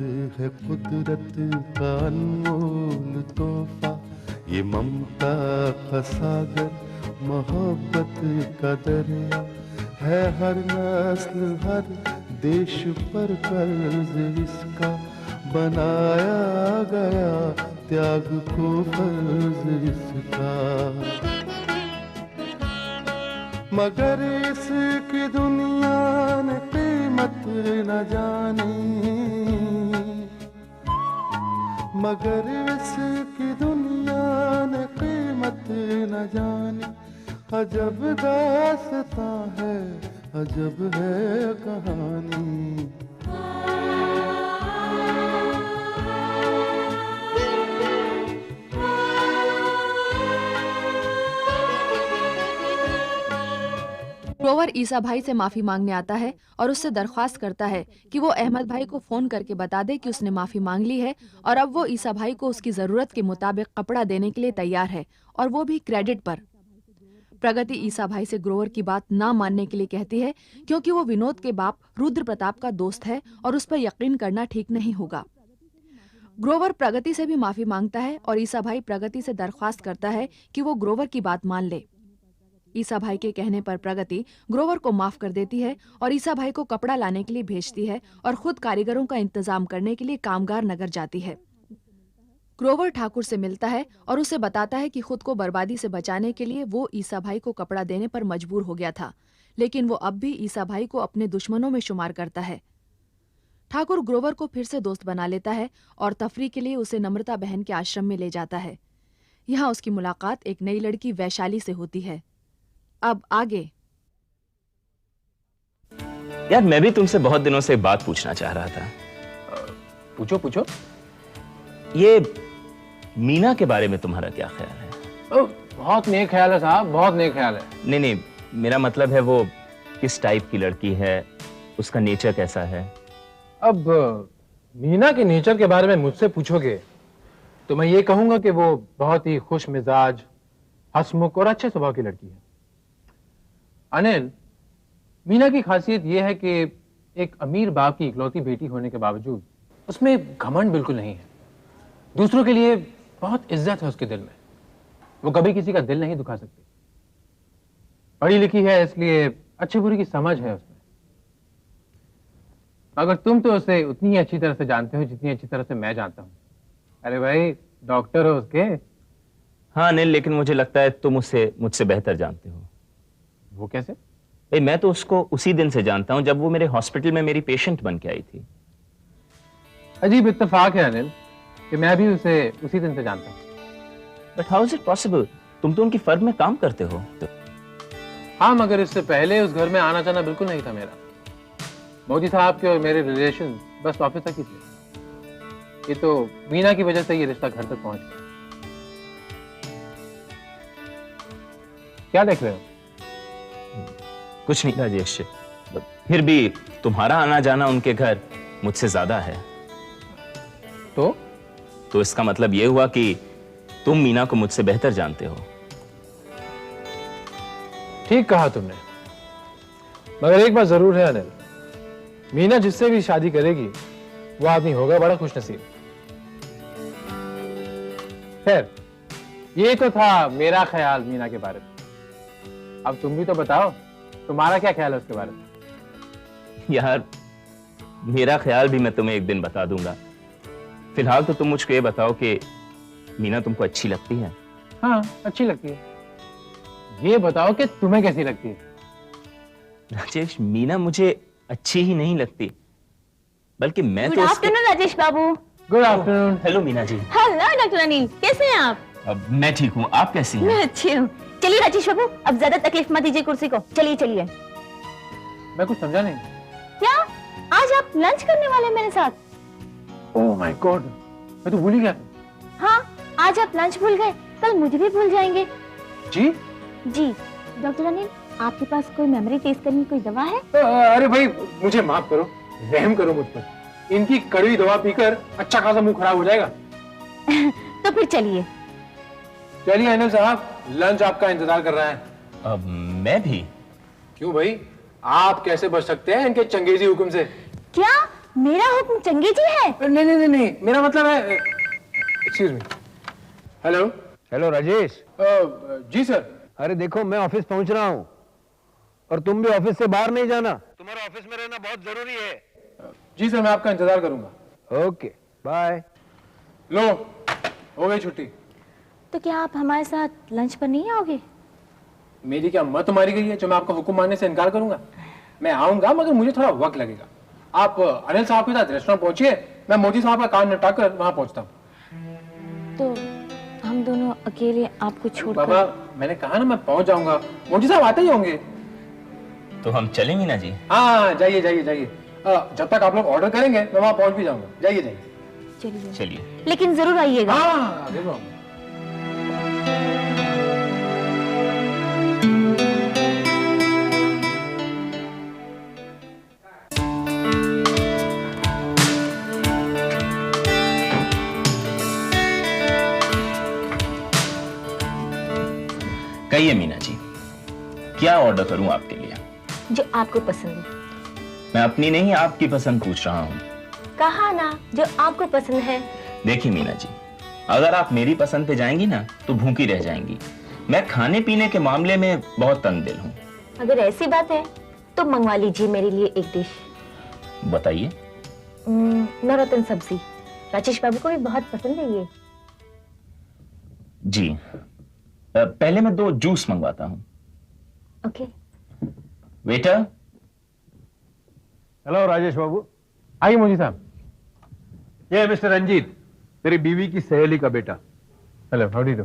है कुदरत का अनमोल तोहफा, ये ममता का सागर, मोहब्बत का दरिया है। हर नस्ल हर देश पर कर्ज इसका बनाया गया, त्याग को फर्ज इसका। मगर इसकी दुनिया ने कीमत न जानी, मगर इसकी दुनिया ने कीमत न जानी। अजब दास्तां है, अजब है कहानी। ग्रोवर ईसा भाई से माफी मांगने आता है और उससे दरख्वास्त करता है कि वो अहमद भाई को फोन करके बता दे कि उसने माफी मांग ली है और अब वो ईसा भाई को उसकी जरूरत के मुताबिक कपड़ा देने के लिए तैयार है, और वो भी क्रेडिट पर। प्रगति ईसा भाई से ग्रोवर की बात ना मानने के लिए कहती है क्योंकि वो विनोद के बाप रुद्र प्रताप का दोस्त है और उस पर यकीन करना ठीक नहीं होगा। ग्रोवर प्रगति से भी माफी मांगता है और ईसा भाई प्रगति से दरख्वास्त करता है कि वो ग्रोवर की बात मान ले। ईसा भाई के कहने पर प्रगति ग्रोवर को माफ कर देती है और ईसा भाई को कपड़ा लाने के लिए भेजती है और खुद कारीगरों का इंतजाम करने के लिए कामगार नगर जाती है। ग्रोवर ठाकुर से मिलता है और उसे बताता है कि खुद को बर्बादी से बचाने के लिए वो ईसा भाई को कपड़ा देने पर मजबूर हो गया था, लेकिन वो अब भी ईसा भाई को अपने दुश्मनों में शुमार करता है। ठाकुर ग्रोवर को फिर से दोस्त बना लेता है और तफरीह के लिए उसे नम्रता बहन के आश्रम में ले जाता है। यहाँ उसकी मुलाकात एक नई लड़की वैशाली से होती है। अब आगे। यार मैं भी तुमसे बहुत दिनों से एक बात पूछना चाह रहा था। पूछो पूछो। ये मीना के बारे में तुम्हारा क्या ख्याल है? बहुत नेक ख्याल है साहब, बहुत नेक ख्याल है। नहीं नहीं, मेरा मतलब है वो किस टाइप की लड़की है, उसका नेचर कैसा है? अब मीना के नेचर के बारे में मुझसे पूछोगे तो मैं ये कहूंगा कि वो बहुत ही खुश मिजाज, हंसमुख और अच्छे स्वभाव की लड़की है। अनिल, मीना की खासियत यह है कि एक अमीर बाप की इकलौती बेटी होने के बावजूद उसमें घमंड बिल्कुल नहीं है। दूसरों के लिए बहुत इज्जत है उसके दिल में, वो कभी किसी का दिल नहीं दुखा सकती। पढ़ी लिखी है इसलिए अच्छी बुरी की समझ है उसमें। मगर तुम तो उसे उतनी ही अच्छी तरह से जानते हो जितनी अच्छी तरह से मैं जानता हूं। अरे भाई, डॉक्टर हो उसके। हाँ अनिल, लेकिन मुझे लगता है तुम उसे मुझसे बेहतर जानते हो। वो कैसे? भाई मैं तो उसको उसी दिन से जानता हूं जब वो मेरे हॉस्पिटल में मेरी पेशेंट बन के आई थी। अजीब इत्तेफाक है अनिल कि मैं भी उसे उसी दिन से जानता हूं। But how is it possible? तुम तो उनकी फर्म में काम करते हो। हाँ, मगर इससे पहले उस घर में आना जाना बिल्कुल नहीं था मेरा। मोदी साहब के और मेरे रिलेशन बस ऑफिस तक ही थे। ये तो मीना की वजह से ये रिश्ता घर तक पहुंच गया। क्या देख रहे हो? कुछ नहीं राजेश, फिर भी तुम्हारा आना जाना उनके घर मुझसे ज्यादा है। तो इसका मतलब यह हुआ कि तुम मीना को मुझसे बेहतर जानते हो। ठीक कहा तुमने, मगर एक बात जरूर है अनिल, मीना जिससे भी शादी करेगी वो आदमी होगा बड़ा खुशनसीब। खैर, ये तो था मेरा ख्याल मीना के बारे में। अब तुम भी तो बताओ, तुम्हारा क्या ख्याल है उसके बारे में? यार मेरा ख्याल भी मैं तुम्हें एक दिन बता दूंगा। फिलहाल तो तुम मुझको ये बताओ कि मीना तुमको अच्छी लगती है? हाँ, अच्छी लगती है। ये बताओ कि तुम्हें कैसी लगती है? राजेश, मीना मुझे अच्छी ही नहीं लगती, बल्कि मैं good afternoon Rajesh Babu. Good afternoon. Hello Meena ji. Hello doctor Anil, कैसे हैं आप? मैं ठीक हूँ, आप कैसी हैं? मैं अच्छी हूँ। चलिए राजेश बाबू, अब ज्यादा तकलीफ मत दीजिए कुर्सी को। चलिए चलिए। मैं कुछ समझा नहीं। क्या आज आप लंच करने वाले हैं मेरे साथ? ओह माय गॉड, मैं तो भूल ही गया। हाँ, आज आप लंच भूल गए, कल मुझे भी भूल जाएंगे। जी जी डॉक्टर अनिल, आपके पास कोई मेमोरी टेस्ट करने की कोई दवा है? अरे भाई, मुझे माफ करो, रहम करो मुझ पर। इनकी कड़वी दवा पीकर अच्छा खासा मुंह खराब हो जाएगा। तो फिर चलिए। चलिए अनिल साहब, लंच आपका इंतजार कर रहा है। अब मैं भी? क्यों भाई, आप कैसे बच सकते हैं इनके चंगेजी हुक्म से? क्या मेरा हुक्म चंगी जी है। नहीं नहीं नहीं नहीं, मेरा मतलब है, excuse me. Hello. Hello Rajesh. जी सर। अरे देखो, मैं ऑफिस पहुंच रहा हूं और तुम भी ऑफिस से बाहर नहीं जाना। तुम्हारा ऑफिस में रहना बहुत जरूरी है। जी सर, मैं आपका इंतजार करूंगा। Okay bye. लो, हो गई छुट्टी। तो क्या आप हमारे साथ लंच पर नहीं आओगे? मेरी क्या मत मारी गई है जो मैं आपका हुक्म मानने से इनकार करूंगा? मैं आऊंगा, मगर मुझे थोड़ा वक्त लगेगा। आप अनिल साहब के साथ रेस्टोरेंट पहुंचिए, मैं मोदी साहब का काम निपटा कर वहां पहुंचता हूँ। तो हम दोनों अकेले आपको छोड़कर। बाबा, मैंने कहा ना मैं पहुंच जाऊंगा, मोदी साहब आते ही होंगे। तो हम चले मीना जी? हाँ, जाइए जाइए जाइए। जब तक आप लोग ऑर्डर करेंगे मैं वहां पहुंच भी जाऊंगा। जाइए जाइए। चलिए चलिए। लेकिन जरूर आइएगा। हाँ, जरूर आऊंगा। कहिए मीना जी, क्या ऑर्डर करूं आपके लिए? जो आपको पसंद है। मैं अपनी नहीं आपकी पसंद पूछ रहा हूं। कहा ना, जो आपको पसंद है। देखिए मीना जी, अगर आप मेरी पसंद पे जाएंगी ना तो भूखी रह जाएंगी। मैं खाने पीने के मामले में बहुत तंग दिल हूं। अगर ऐसी बात है तो मंगवा लीजिए मेरे लिए एक डिश। बताइए। नवरत्न सब्जी, राजेश बाबू को भी बहुत पसंद है ये। जी, पहले मैं 2 जूस मंगवाता हूं। ओके। वेटर। हेलो राजेश बाबू। आइए मोदी साहब। ये है मिस्टर रंजीत, तेरी बीवी की सहेली का बेटा। Hello, how do you do?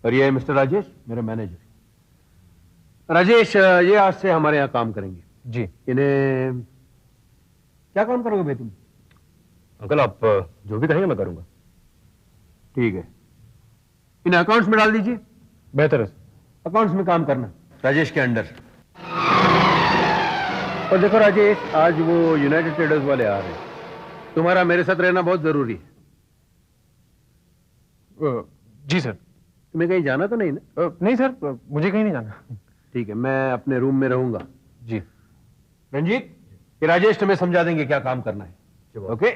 और ये है मिस्टर राजेश, मेरे मैनेजर। राजेश, ये आज से हमारे यहाँ काम करेंगे। जी। इन्हें क्या काम करोगे भाई तुम? अंकल, आप जो भी कहेंगे मैं करूंगा। ठीक है, इन्हें अकाउंट्स में डाल दीजिए। बेहतर है। अकाउंट्स में काम करना राजेश के अंडर। और देखो राजेश, आज वो यूनाइटेड ट्रेडर्स वाले आ रहे हैं, तुम्हारा मेरे साथ रहना बहुत जरूरी है। जी सर। तुम्हें कहीं जाना तो नहीं ना? नहीं सर, मुझे कहीं नहीं जाना। ठीक है, मैं अपने रूम में रहूंगा। जी। रंजीत, ये राजेश तुम्हें समझा देंगे क्या काम करना है। ओके?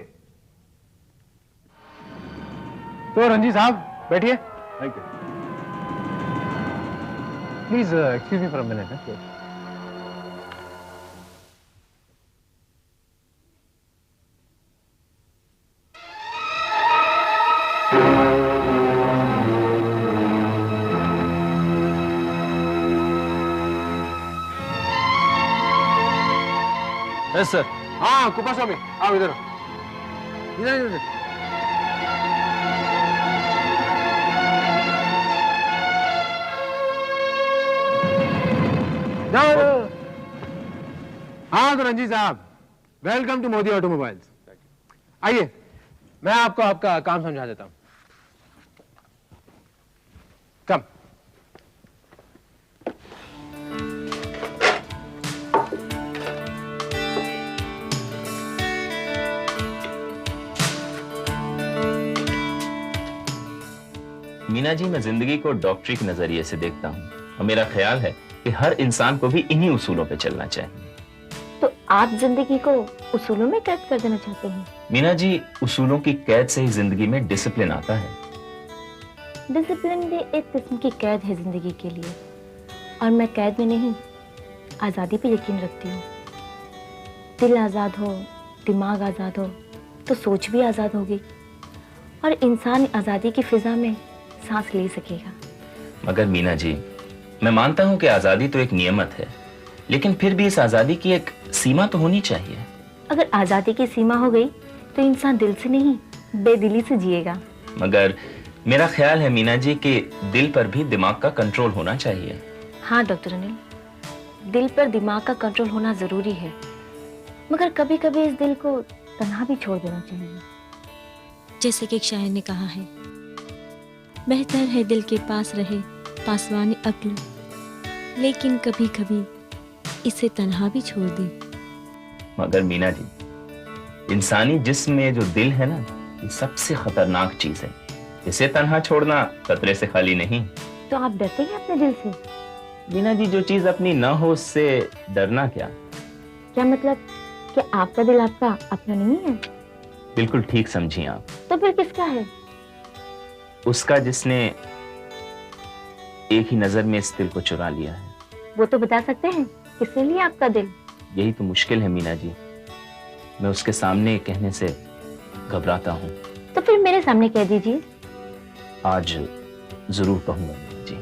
तो रंजीत साहब बैठिए। Thank you. Please excuse me for a minute. Yes sir. हाँ, कुपास्वामी आओ इधर। इधर इधर। जाओ। हाँ तो रंजीत साहब, वेलकम टू मोदी ऑटोमोबाइल्स। आइए, मैं आपको आपका काम समझा देता हूं। कम। मीना जी, मैं जिंदगी को डॉक्टरी के नजरिए से देखता हूँ और मेरा ख्याल है कि हर इंसान को भी इन्हीं उसूलों पे चलना चाहिए। तो आप जिंदगी को उसूलों में कैद कर देना चाहते हैं? मीना जी, उसूलों की कैद से ही जिंदगी में डिसिप्लिन आता है। डिसिप्लिन भी एक किस्म की कैद है जिंदगी के लिए, और मैं कैद में नहीं, आज़ादी पे यकीन रखती हूँ। दिल आज़ाद हो, दिमाग आज़ाद हो तो सोच भी आज़ाद होगी, और इंसान आज़ादी की फिजा में सांस ले सकेगा। मगर मीना जी, मैं मानता हूं कि आजादी तो एक नियमत है, लेकिन फिर भी इस आजादी की एक सीमा तो होनी चाहिए। अगर आज़ादी की सीमा हो गई तो इंसान दिल से नहीं, बेदिली से जिएगा। मगर मेरा ख्याल है मीना जी कि दिल पर भी दिमाग का कंट्रोल होना चाहिए। हाँ डॉक्टर अनिल, दिल पर दिमाग का कंट्रोल होना जरूरी है, मगर कभी कभी इस दिल को तन्हा भी छोड़ देना चाहिए। जैसे कि एक शायर ने कहा है, बेहतर है दिल के पास रहे पासवानी अक्ल, लेकिन कभी कभी इसे तन्हा भी छोड़ दे। मगर मीना जी, इंसानी जिस्म में जो दिल है ना, ये सबसे खतरनाक चीज है। इसे तन्हा छोड़ना खतरे से खाली नहीं। तो आप डरते हैं अपने दिल से? मीना जी, जो चीज अपनी ना हो उससे डरना क्या? क्या मतलब क्या आपका दिल आपका अपना नहीं है? बिल्कुल ठीक समझी आप। तो फिर किसका है? उसका जिसने एक ही नजर में इस दिल को चुरा लिया है। वो तो बता सकते हैं किसने लिया आपका दिल? यही तो मुश्किल है मीना जी, मैं उसके सामने कहने से घबराता हूँ। तो फिर मेरे सामने कह दीजिए। आज जरूर कहूंगा मीना जी।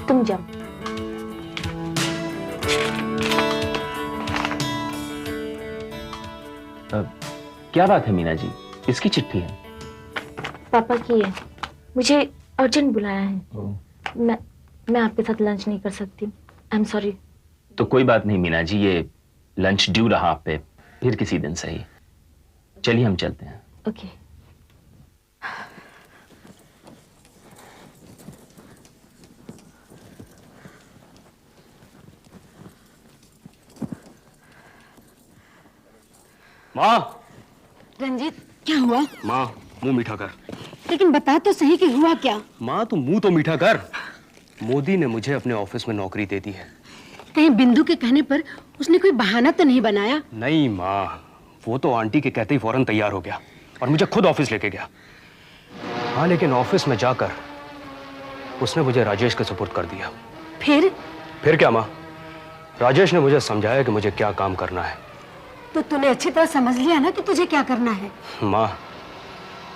तुम जाओ। क्या बात है मीना जी, किसकी चिट्ठी है? पापा की है, मुझे अर्जेंट बुलाया है। मैं आपके साथ लंच नहीं कर सकती। I am sorry. तो कोई बात नहीं मीना जी, ये लंच ड्यू रहा आप पे, फिर किसी दिन सही। चलिए हम चलते हैं। ओके। माँ, रंजीत, क्या हुआ? माँ मुंह मीठा कर। लेकिन बता तो सही कि हुआ क्या? माँ तू मुंह तो मीठा कर। मोदी ने मुझे अपने ऑफिस में नौकरी दे दी है। कहीं बिंदु के कहने पर उसने कोई बहाना तो नहीं बनाया? नहीं माँ, वो तो आंटी के कहते ही फौरन तैयार हो गया और मुझे खुद ऑफिस लेके गया। हाँ, लेकिन ऑफिस में जाकर उसने मुझे राजेश के सुपुर्द कर दिया। फिर क्या माँ, राजेश ने मुझे समझाया कि मुझे क्या काम करना है। तो तूने अच्छी तरह समझ लिया ना कि तुझे क्या करना है? माँ,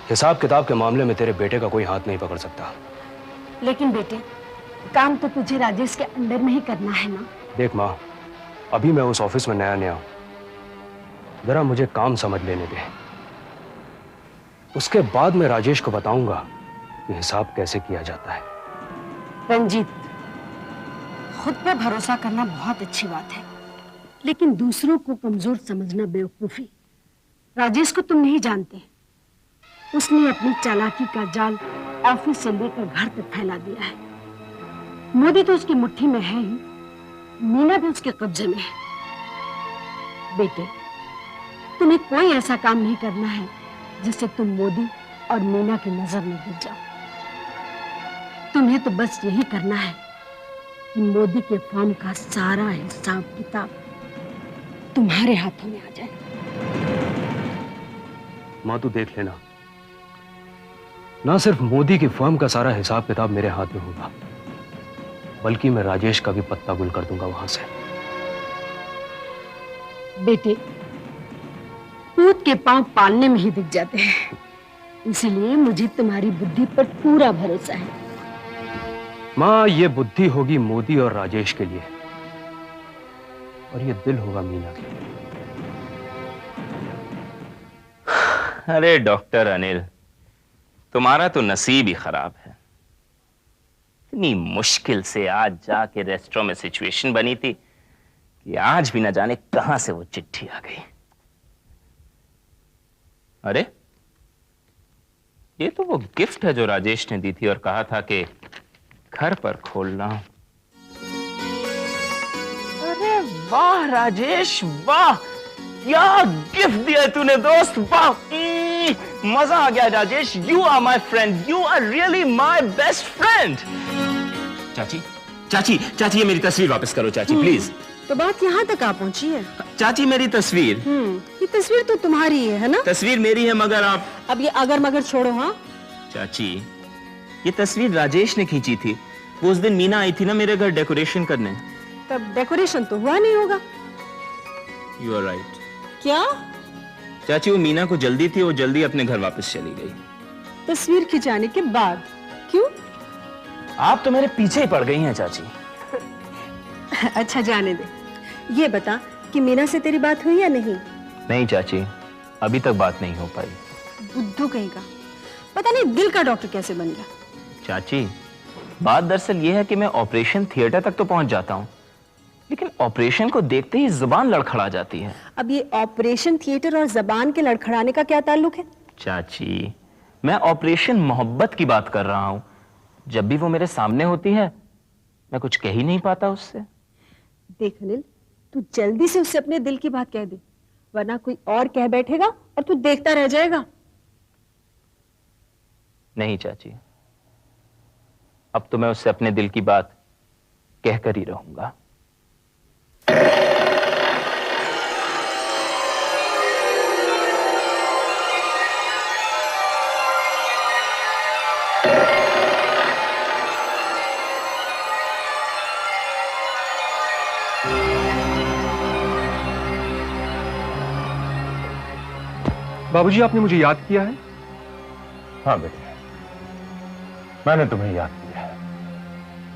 हिसाब किताब के मामले में तेरे बेटे का कोई हाथ नहीं पकड़ सकता। लेकिन बेटे, काम तो तुझे राजेश के अंडर में ही करना है ना? देख माँ, अभी मैं उस ऑफिस में नया नया हूं, जरा मुझे काम समझ लेने दे। उसके बाद मैं राजेश को बताऊंगा कि हिसाब कैसे किया जाता है। रंजीत, खुद पर भरोसा करना बहुत अच्छी बात है, लेकिन दूसरों को कमजोर समझना बेवकूफी। राजेश को तुम नहीं जानते, उसने अपनी चालाकी का जाल ऑफिस से लेकर घर तक फैला दिया है। मोदी तो उसकी मुट्ठी में है ही, मीना भी उसके कब्जे में है। बेटे, तुम्हें कोई ऐसा काम नहीं करना है जिससे तुम मोदी और मीना की नजर में गिर जाओ। तुम्हें तो बस यही करना है कि मोदी के फॉर्म का सारा हिसाब किताब तुम्हारे हाथों में आ जाए। माँ तू देख लेना, ना सिर्फ मोदी की फर्म का सारा हिसाब किताब मेरे हाथ में होगा, बल्कि मैं राजेश का भी पत्ता गुल कर दूंगा वहां से। बेटे, पूत के पांव पालने में ही दिख जाते हैं, इसलिए मुझे तुम्हारी बुद्धि पर पूरा भरोसा है। माँ, ये बुद्धि होगी मोदी और राजेश के लिए, और ये दिल होगा मीना के लिए। अरे डॉक्टर अनिल, तुम्हारा तो नसीब ही खराब है। इतनी मुश्किल से आज जाके रेस्टोरेंट में सिचुएशन बनी थी कि आज भी न जाने कहां से वो चिट्ठी आ गई। अरे ये तो वो गिफ्ट है जो राजेश ने दी थी और कहा था कि घर पर खोलना। अरे वाह राजेश, वाह, क्या गिफ्ट दिया है तूने दोस्त, वाह। मजा आ गया Rajesh, you are my friend, you are really my best friend. चाची चाची चाची, ये मेरी तस्वीर वापस करो चाची प्लीज। तो बात यहाँ तक आ पहुंची है? चाची मेरी तस्वीर। ये तस्वीर तो तुम्हारी है ना? तस्वीर मेरी है, मगर आप अब ये अगर मगर छोड़ो। हाँ चाची, ये तस्वीर राजेश ने खींची थी। वो उस दिन मीना आई थी ना मेरे घर डेकोरेशन करने। तब डेकोरेशन तो हुआ नहीं होगा। You are right. क्या? चाची वो मीना को जल्दी थी, वो जल्दी अपने घर वापस चली गई। तस्वीर खिंचाने के बाद? क्यों? आप तो मेरे पीछे ही पड़ गई हैं चाची। अच्छा जाने दे, ये बता कि मीना से तेरी बात हुई या नहीं? नहीं चाची, अभी तक बात नहीं हो पाई। बुद्धू कहीं का, पता नहीं दिल का डॉक्टर कैसे बन गया। चाची बात दरअसल ये है कि मैं ऑपरेशन थिएटर तक तो पहुंच जाता हूं, लेकिन ऑपरेशन को देखते ही जुबान लड़खड़ा जाती है। अब ये ऑपरेशन थिएटर और जबान के लड़खड़ाने का क्या ताल्लुक है? चाची मैं ऑपरेशन मोहब्बत की बात कर रहा हूं। जब भी वो मेरे सामने होती है मैं कुछ कह ही नहीं पाता उससे। देख अनिल, तू जल्दी से उससे अपने दिल की बात कह दे, वरना कोई और कह बैठेगा और तू देखता रह जाएगा। नहीं चाची, अब तो मैं उससे अपने दिल की बात कहकर ही रहूंगा। बाबूजी, आपने मुझे याद किया है? हाँ बेटे, मैंने तुम्हें याद किया है।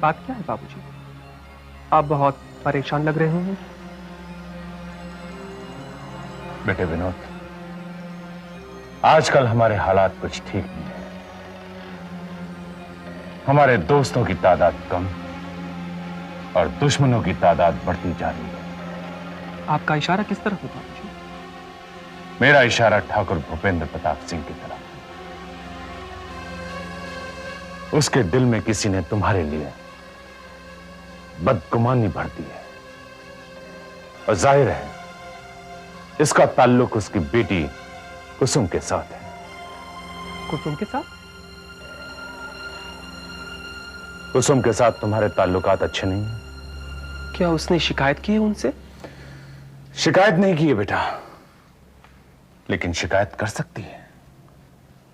बात क्या है बाबूजी? आप बहुत परेशान लग रहे हैं। बेटे विनोद, आजकल हमारे हालात कुछ ठीक नहीं है। हमारे दोस्तों की तादाद कम और दुश्मनों की तादाद बढ़ती जा रही है। आपका इशारा किस तरफ है बाबूजी? मेरा इशारा ठाकुर भूपेंद्र प्रताप सिंह की तरफ। उसके दिल में किसी ने तुम्हारे लिए बदगुमानी भर दी है और जाहिर है इसका ताल्लुक उसकी बेटी कुसुम के साथ है। कुसुम के साथ? कुसुम के साथ तुम्हारे ताल्लुकात अच्छे नहीं हैं। क्या उसने शिकायत की है उनसे? शिकायत नहीं की है बेटा, लेकिन शिकायत कर सकती है।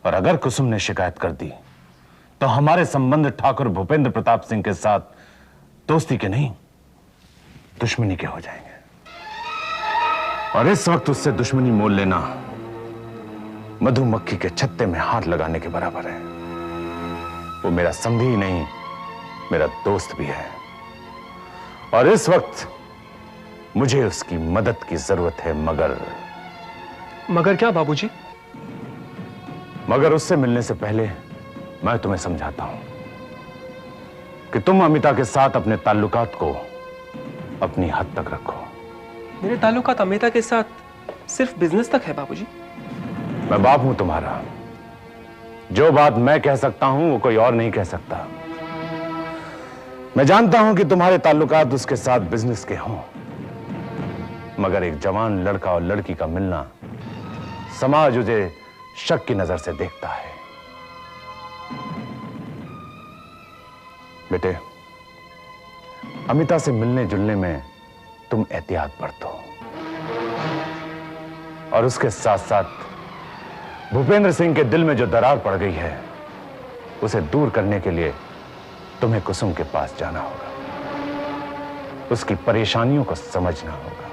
और अगर कुसुम ने शिकायत कर दी तो हमारे संबंध ठाकुर भूपेंद्र प्रताप सिंह के साथ दोस्ती के नहीं, दुश्मनी के हो जाएंगे। और इस वक्त उससे दुश्मनी मोल लेना मधुमक्खी के छत्ते में हाथ लगाने के बराबर है। वो मेरा समधी ही नहीं, मेरा दोस्त भी है। और इस वक्त मुझे उसकी मदद की जरूरत है। मगर क्या बाबूजी? मगर उससे मिलने से पहले मैं तुम्हें समझाता हूं कि तुम अमिता के साथ अपने ताल्लुकात को अपनी हद तक रखो। मेरे ताल्लुकात अमिता के साथ सिर्फ बिजनेस तक है बाबूजी। मैं बाप हूं तुम्हारा। जो बात मैं कह सकता हूं वो कोई और नहीं कह सकता। मैं जानता हूं कि तुम्हारे ताल्लुकात उसके साथ बिजनेस के हों, मगर एक जवान लड़का और लड़की का मिलना समाज उसे शक की नजर से देखता है। बेटे, अमिता से मिलने जुलने में तुम एहतियात बरतो और उसके साथ साथ भूपेंद्र सिंह के दिल में जो दरार पड़ गई है उसे दूर करने के लिए तुम्हें कुसुम के पास जाना होगा। उसकी परेशानियों को समझना होगा।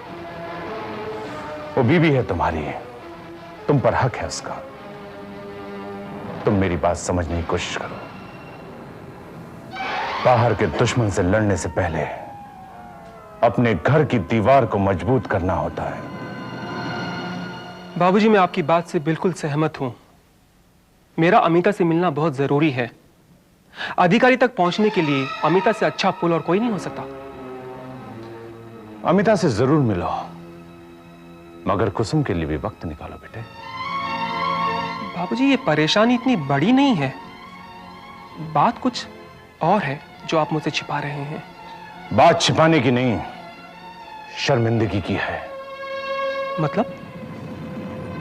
वो बीवी है तुम्हारी, तुम पर हक है उसका। तुम मेरी बात समझने की कोशिश करो। बाहर के दुश्मन से लड़ने से पहले अपने घर की दीवार को मजबूत करना होता है। बाबूजी, मैं आपकी बात से बिल्कुल सहमत हूं। मेरा अमिता से मिलना बहुत जरूरी है। अधिकारी तक पहुंचने के लिए अमिता से अच्छा पुल और कोई नहीं हो सकता। अमिता से जरूर मिलो, मगर कुसुम के लिए भी वक्त निकालो बेटे। बाबूजी, ये परेशानी इतनी बड़ी नहीं है। बात कुछ और है जो आप मुझसे छिपा रहे हैं। बात छिपाने की नहीं, शर्मिंदगी की है। मतलब?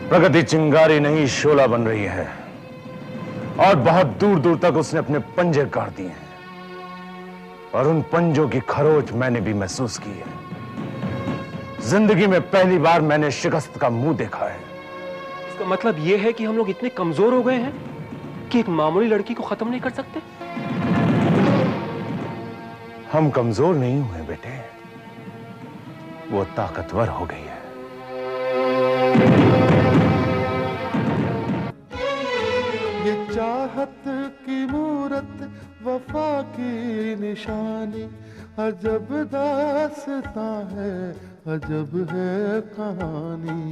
प्रगति चिंगारी नहीं, शोला बन रही है और बहुत दूर दूर तक उसने अपने पंजे काट दिए हैं और उन पंजों की खरोच मैंने भी महसूस की है। जिंदगी में पहली बार मैंने शिकस्त का मुंह देखा है। इसका मतलब यह है कि हम लोग इतने कमजोर हो गए हैं कि एक मामूली लड़की को खत्म नहीं कर सकते। हम कमजोर नहीं हुए बेटे, वो ताकतवर हो गई है। ये चाहत की मूरत, वफा की निशानी, अजब दास्तां है, अजब है कहानी।